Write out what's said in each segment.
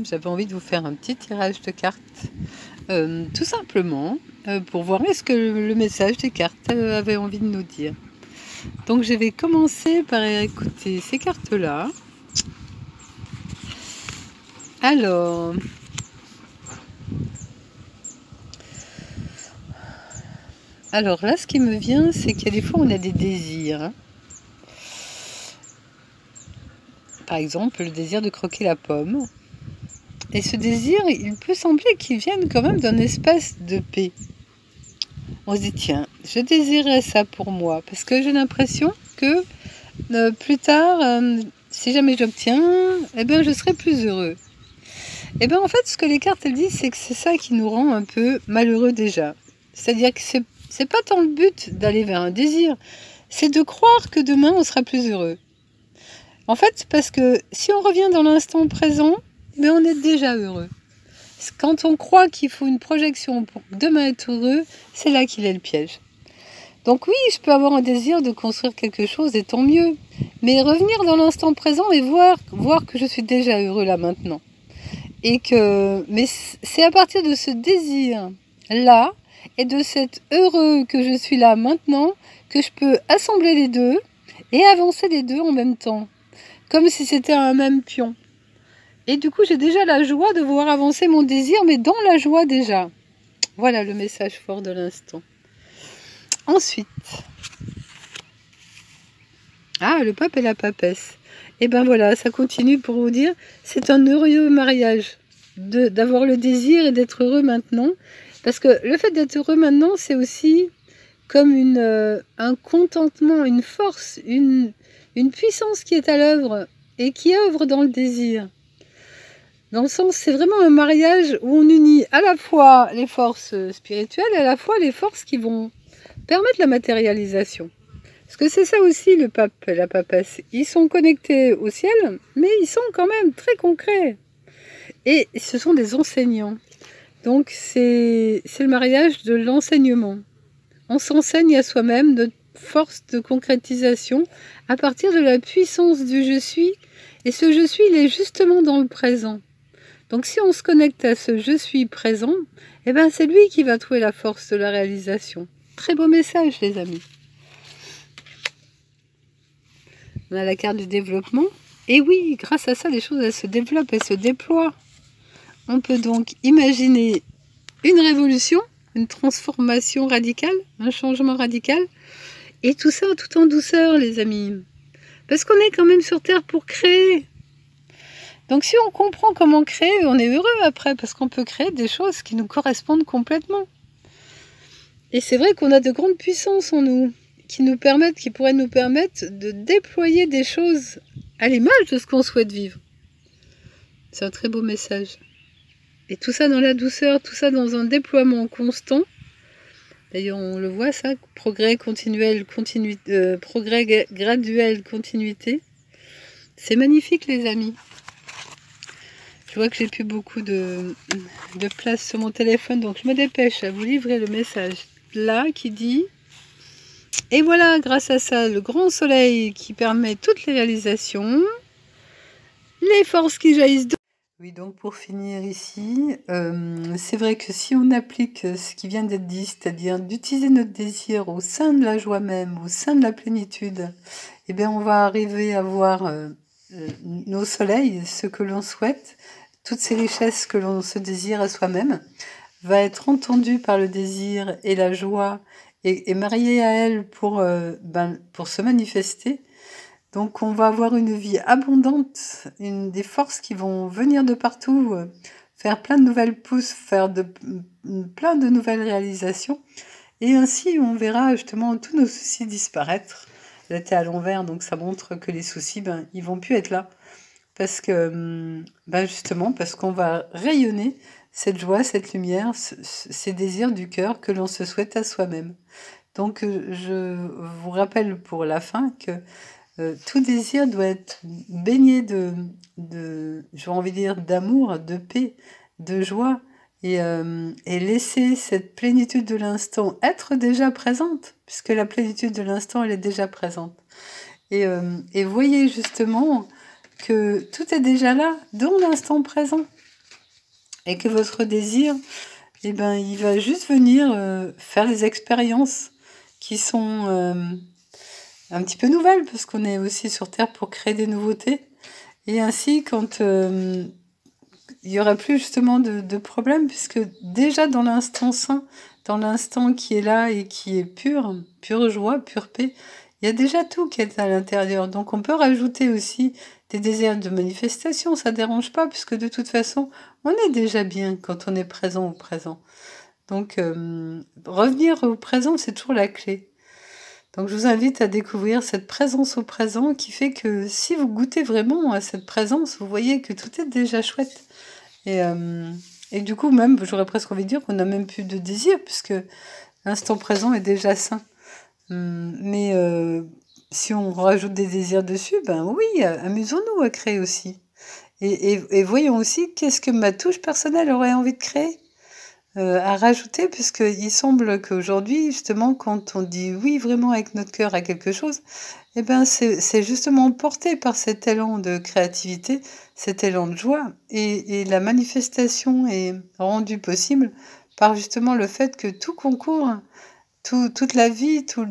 j'avais envie de vous faire un petit tirage de cartes, tout simplement, pour voir est-ce que le message des cartes avait envie de nous dire. Donc je vais commencer par écouter ces cartes-là. Alors là, ce qui me vient, c'est qu'il y a des fois, on a des désirs. Hein. Par exemple, le désir de croquer la pomme. Et ce désir, il peut sembler qu'il vienne quand même d'un espace de paix. On se dit, tiens, je désirais ça pour moi, parce que j'ai l'impression que plus tard, si jamais j'obtiens, eh ben, je serai plus heureux. Et bien en fait, ce que les cartes elles disent, c'est que c'est ça qui nous rend un peu malheureux déjà. C'est-à-dire que c'est pas tant le but d'aller vers un désir, c'est de croire que demain on sera plus heureux. En fait, parce que si on revient dans l'instant présent, mais on est déjà heureux. Quand on croit qu'il faut une projection pour demain être heureux, c'est là qu'il est le piège. Donc oui, je peux avoir un désir de construire quelque chose et tant mieux. Mais revenir dans l'instant présent et voir que je suis déjà heureux là maintenant. Mais c'est à partir de ce désir-là et de cet heureux que je suis là maintenant que je peux assembler les deux et avancer les deux en même temps. Comme si c'était un même pion. Et du coup, j'ai déjà la joie de voir avancer mon désir, mais dans la joie déjà. Voilà le message fort de l'instant. Ensuite, le pape et la papesse. Et ben voilà, ça continue pour vous dire, c'est un heureux mariage d'avoir le désir et d'être heureux maintenant. Parce que le fait d'être heureux maintenant, c'est aussi comme un contentement, une force, une puissance qui est à l'œuvre et qui œuvre dans le désir. Dans le sens, c'est vraiment un mariage où on unit à la fois les forces spirituelles et à la fois les forces qui vont permettre la matérialisation. Parce que c'est ça aussi le pape et la papesse. Ils sont connectés au ciel, mais ils sont quand même très concrets. Et ce sont des enseignants. Donc c'est le mariage de l'enseignement. On s'enseigne à soi-même notre force de concrétisation à partir de la puissance du je suis. Et ce je suis, il est justement dans le présent. Donc si on se connecte à ce je suis présent, eh ben c'est lui qui va trouver la force de la réalisation. Très beau message les amis. On a la carte du développement. Et oui, grâce à ça, les choses elles se développent, elles se déploient. On peut donc imaginer une révolution, une transformation radicale, un changement radical. Et tout ça tout en douceur les amis. Parce qu'on est quand même sur Terre pour créer. Donc si on comprend comment créer, on est heureux après, parce qu'on peut créer des choses qui nous correspondent complètement. Et c'est vrai qu'on a de grandes puissances en nous, qui pourraient nous permettre de déployer des choses à l'image de ce qu'on souhaite vivre. C'est un très beau message. Et tout ça dans la douceur, tout ça dans un déploiement constant. D'ailleurs, on le voit ça, progrès continuel, progrès graduel, continuité. C'est magnifique les amis. Je vois que j'ai plus beaucoup de place sur mon téléphone, donc je me dépêche à vous livrer le message là qui dit « Et voilà, grâce à ça, le grand soleil qui permet toutes les réalisations, les forces qui jaillissent de... » Oui, donc pour finir ici, c'est vrai que si on applique ce qui vient d'être dit, c'est-à-dire d'utiliser notre désir au sein de la joie même, au sein de la plénitude, eh bien on va arriver à voir nos soleils, ce que l'on souhaite, toutes ces richesses que l'on se désire à soi-même, va être entendue par le désir et la joie et mariée à elle pour se manifester. Donc on va avoir une vie abondante, des forces qui vont venir de partout, faire plein de nouvelles pousses, faire plein de nouvelles réalisations. Et ainsi on verra justement tous nos soucis disparaître. Là t'es à l'envers, donc ça montre que les soucis, ils vont plus être là. Parce que, justement, parce qu'on va rayonner cette joie, cette lumière, ces désirs du cœur que l'on se souhaite à soi-même. Donc je vous rappelle pour la fin que tout désir doit être baigné j'ai envie de dire, d'amour, de paix, de joie, et laisser cette plénitude de l'instant être déjà présente, puisque la plénitude de l'instant, elle est déjà présente. Et voyez justement que tout est déjà là, dans l'instant présent. et que votre désir, eh ben, il va juste venir faire des expériences qui sont un petit peu nouvelles, parce qu'on est aussi sur Terre pour créer des nouveautés. Et ainsi, quand il n'y aura plus justement de problème, puisque déjà dans l'instant sain, dans l'instant qui est là et qui est pur, pure joie, pure paix, il y a déjà tout qui est à l'intérieur. Donc on peut rajouter aussi des désirs de manifestation, ça ne dérange pas, puisque de toute façon, on est déjà bien quand on est présent au présent. Donc revenir au présent, c'est toujours la clé. Donc je vous invite à découvrir cette présence au présent qui fait que si vous goûtez vraiment à cette présence, vous voyez que tout est déjà chouette. Et du coup, même, j'aurais presque envie de dire qu'on n'a même plus de désir, puisque l'instant présent est déjà sain. Mais si on rajoute des désirs dessus, ben oui, amusons-nous à créer aussi. Et voyons aussi qu'est-ce que ma touche personnelle aurait envie de créer, à rajouter, puisqu'il semble qu'aujourd'hui, justement, quand on dit oui vraiment avec notre cœur à quelque chose, eh ben c'est justement porté par cet élan de créativité, cet élan de joie, et la manifestation est rendue possible par justement le fait que tout concourt, toute la vie, tous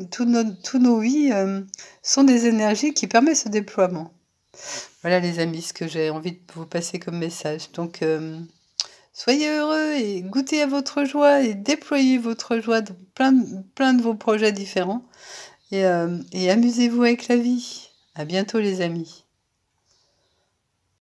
nos vies sont des énergies qui permettent ce déploiement. Voilà les amis, ce que j'ai envie de vous passer comme message. Donc soyez heureux et goûtez à votre joie et déployez votre joie dans plein de vos projets différents. Et amusez-vous avec la vie. À bientôt les amis.